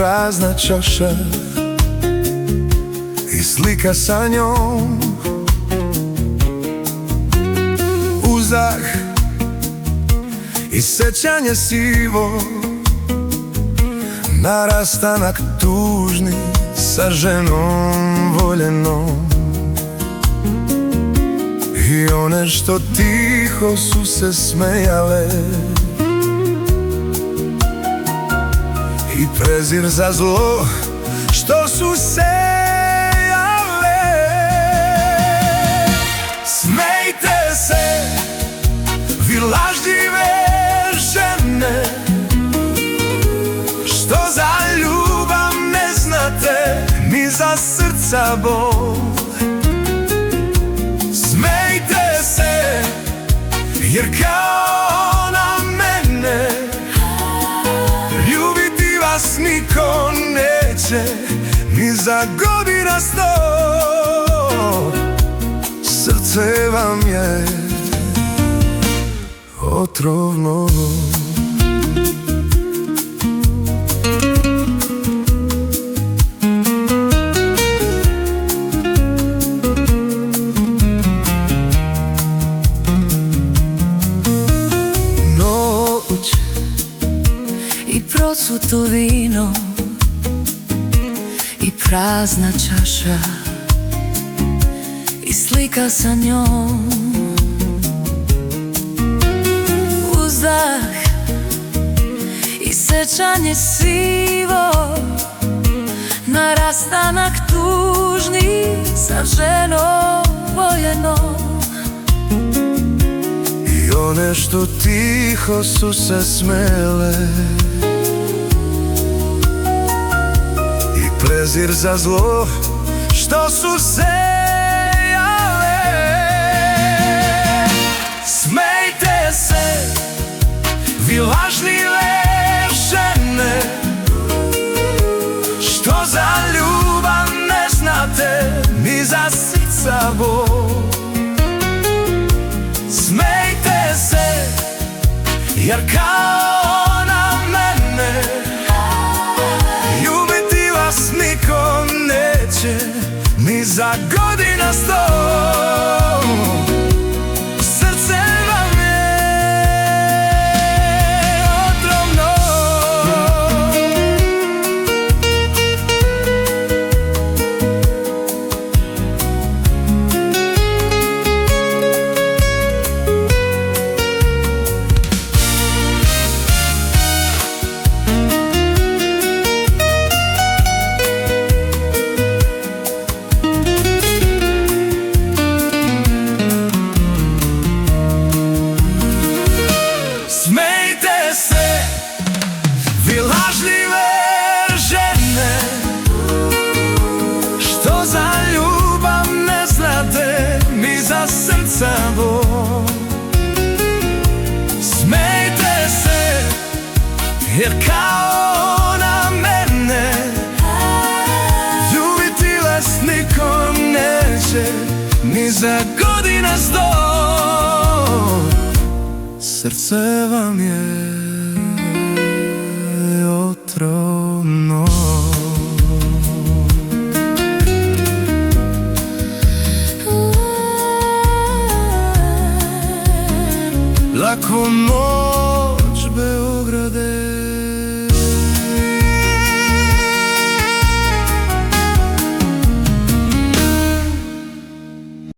prazna čaša i slika sa njom. Uzdah i sećanje sivo na rastanak tužni sa ženom voljenom. I one što tiho su se smejale i prezir za zlo što su sejale. Smejte se, vi lažljive žene, što za ljubav ne znate, ni za srca bol. Smejte se, jer kao na mene ljubiti vas niko neće, ni za godina 100. Srce vam je otrovno. I prosuto vino i prazna čaša i slika sa njom. Uzdah i sećanje sivo na rastanak tužni sa ženom voljenom. I one što tiho su se smele i prezir za zlo što su sejale. Smejte se, vi lažljive žene, što za ljubav ne znate, ni za srca bol. Smejte se, jer kao na mene ljubiti vas niko neće, ni za godina 100. Srce vam je otrovno. Smejte se, vi lažljive žene, što za ljubav ne znate, ni za srca bol. Smejte se, jer kao na mene ljubiti vas niko neće, ni za godina 100. Srce vam je otrovno. Lako